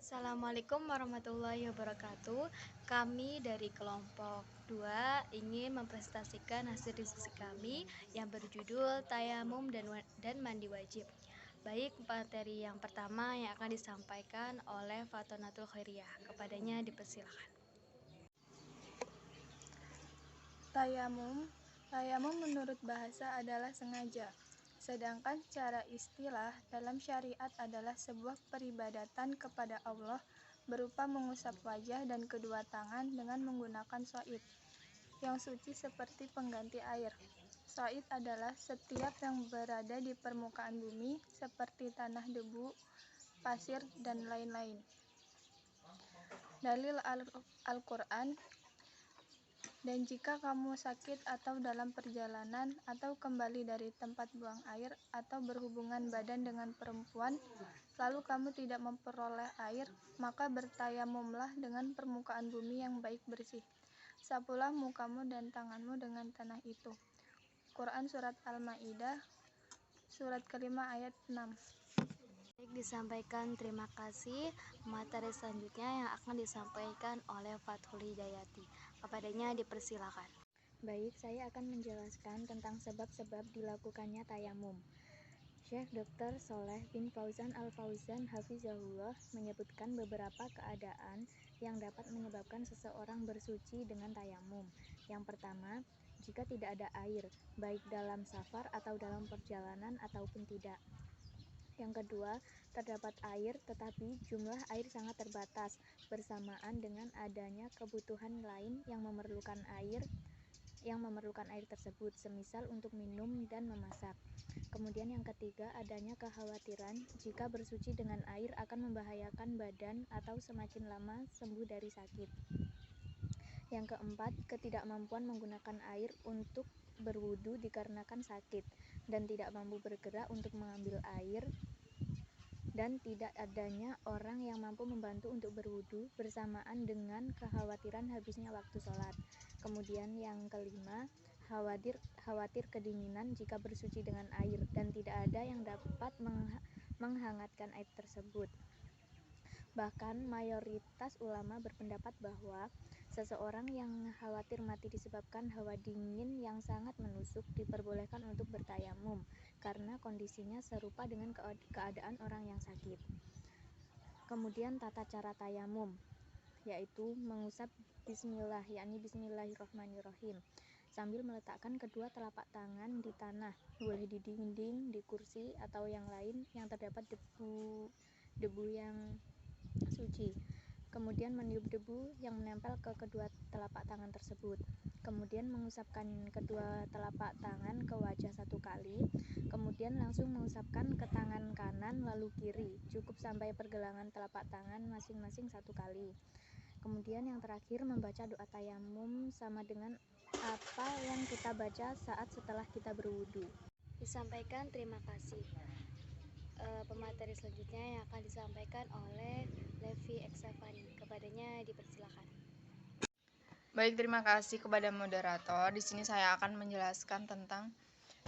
Assalamualaikum warahmatullahi wabarakatuh. Kami dari kelompok 2 ingin mempresentasikan hasil diskusi kami yang berjudul Tayamum dan Mandi Wajib. Baik, materi yang pertama yang akan disampaikan oleh Fatonatul Khairiyah. Kepadanya dipersilakan. Tayamum menurut bahasa adalah sengaja. Sedangkan secara istilah dalam syariat adalah sebuah peribadatan kepada Allah berupa mengusap wajah dan kedua tangan dengan menggunakan soid yang suci seperti pengganti air. Soid adalah setiap yang berada di permukaan bumi seperti tanah, debu, pasir, dan lain-lain. Dalil Al-Quran. Dan jika kamu sakit atau dalam perjalanan atau kembali dari tempat buang air atau berhubungan badan dengan perempuan, lalu kamu tidak memperoleh air, maka bertayamumlah dengan permukaan bumi yang baik bersih. Sapulah mukamu dan tanganmu dengan tanah itu. Quran Surat Al-Ma'idah, surat kelima ayat 6. Baik, disampaikan. Terima kasih. Materi selanjutnya yang akan disampaikan oleh Fathul Hidayati. Kepadanya dipersilakan. Baik, saya akan menjelaskan tentang sebab-sebab dilakukannya tayamum. Syekh Dr. Sholeh bin Fauzan Al-Fauzan Hafizahullah menyebutkan beberapa keadaan yang dapat menyebabkan seseorang bersuci dengan tayamum. Yang pertama, jika tidak ada air, baik dalam safar atau dalam perjalanan ataupun tidak. Yang kedua, terdapat air tetapi jumlah air sangat terbatas bersamaan dengan adanya kebutuhan lain yang memerlukan air tersebut, semisal untuk minum dan memasak. Kemudian yang ketiga, adanya kekhawatiran jika bersuci dengan air akan membahayakan badan atau semakin lama sembuh dari sakit. Yang keempat, ketidakmampuan menggunakan air untuk berwudu dikarenakan sakit dan tidak mampu bergerak untuk mengambil air, dan tidak adanya orang yang mampu membantu untuk berwudu bersamaan dengan kekhawatiran habisnya waktu sholat. Kemudian yang kelima, khawatir kedinginan jika bersuci dengan air dan tidak ada yang dapat menghangatkan air tersebut. Bahkan mayoritas ulama berpendapat bahwa seseorang yang khawatir mati disebabkan hawa dingin yang sangat menusuk diperbolehkan untuk bertayamum karena kondisinya serupa dengan keadaan orang yang sakit. Kemudian tata cara tayamum, yaitu mengusap bismillah, yakni bismillahirrahmanirrahim, sambil meletakkan kedua telapak tangan di tanah, boleh di dinding, di kursi, atau yang lain yang terdapat debu yang suci. Kemudian meniup debu yang menempel ke kedua telapak tangan tersebut. Kemudian mengusapkan kedua telapak tangan ke wajah 1 kali. Kemudian langsung mengusapkan ke tangan kanan lalu kiri, cukup sampai pergelangan telapak tangan masing-masing 1 kali. Kemudian yang terakhir, membaca doa tayamum sama dengan apa yang kita baca saat setelah kita berwudu. Disampaikan. Terima kasih. Pemateri selanjutnya yang akan disampaikan oleh Levi Eksavani. Kepadanya dipersilakan. Baik, terima kasih kepada moderator. Di sini saya akan menjelaskan tentang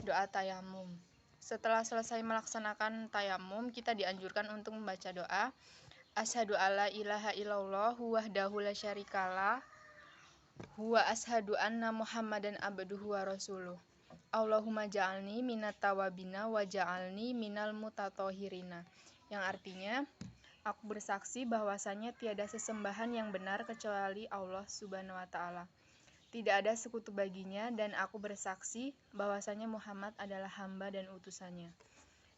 doa tayamum. Setelah selesai melaksanakan tayamum, kita dianjurkan untuk membaca doa Asyhadu alla ilaha illallah wahdahu la syarikalah wa asyhadu anna Muhammadan abduhu wa rasuluh. Allahumma ja'alni minat tawabina wa ja'alni minal mutatahhirina. Yang artinya, aku bersaksi bahwasanya tiada sesembahan yang benar kecuali Allah Subhanahu wa taala. Tidak ada sekutu baginya, dan aku bersaksi bahwasanya Muhammad adalah hamba dan utusannya.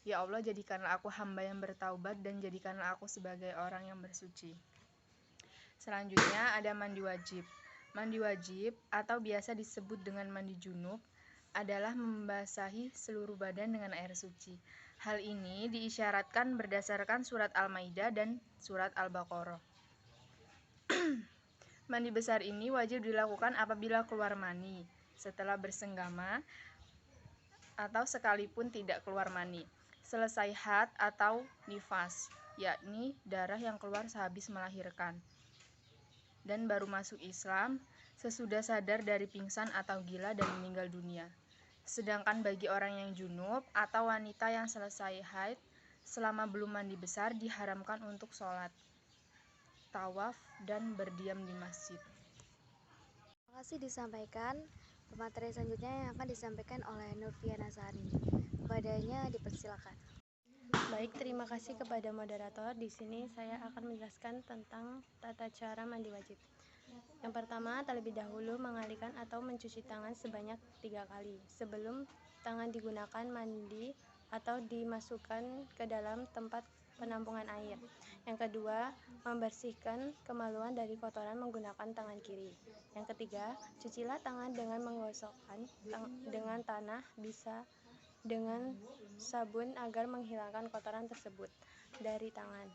Ya Allah, jadikanlah aku hamba yang bertaubat dan jadikanlah aku sebagai orang yang bersuci. Selanjutnya ada mandi wajib. Mandi wajib atau biasa disebut dengan mandi junub adalah membasahi seluruh badan dengan air suci. Hal ini diisyaratkan berdasarkan surat Al-Maidah dan surat Al-Baqarah. Mandi besar ini wajib dilakukan apabila keluar mani, setelah bersenggama, atau sekalipun tidak keluar mani, selesai haid atau nifas, yakni darah yang keluar sehabis melahirkan, dan baru masuk Islam, sesudah sadar dari pingsan atau gila dan meninggal dunia. Sedangkan bagi orang yang junub atau wanita yang selesai haid selama belum mandi besar diharamkan untuk sholat. tawaf, dan berdiam di masjid. Terima kasih disampaikan. Pemateri selanjutnya yang akan disampaikan oleh Nurfiana Sari. Kepadanya dipersilakan. Baik, terima kasih kepada moderator. Di sini saya akan menjelaskan tentang tata cara mandi wajib. Yang pertama, terlebih dahulu mengalirkan atau mencuci tangan sebanyak 3 kali sebelum tangan digunakan mandi atau dimasukkan ke dalam tempat penampungan air. Yang kedua, membersihkan kemaluan dari kotoran menggunakan tangan kiri. Yang ketiga, cucilah tangan dengan menggosokkan dengan tanah, bisa dengan sabun agar menghilangkan kotoran tersebut dari tangan.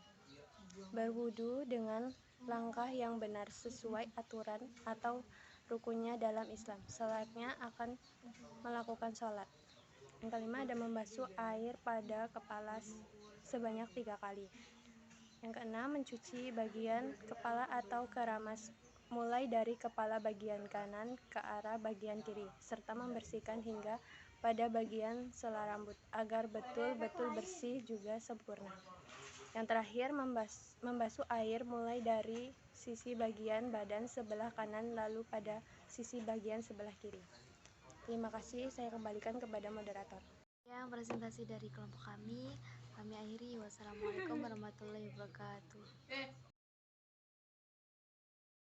Berwudu dengan langkah yang benar sesuai aturan atau rukunnya dalam Islam, selayaknya akan melakukan sholat. Yang kelima, ada membasuh air pada kepala sebanyak 3 kali. Yang keenam, mencuci bagian kepala atau keramas mulai dari kepala bagian kanan ke arah bagian kiri, serta membersihkan hingga pada bagian sela rambut agar betul-betul bersih juga sempurna. Yang terakhir, membasuh air mulai dari sisi bagian badan sebelah kanan lalu pada sisi bagian sebelah kiri. Terima kasih, saya kembalikan kepada moderator. Yang presentasi dari kelompok kami akhiri. Wassalamualaikum warahmatullahi wabarakatuh.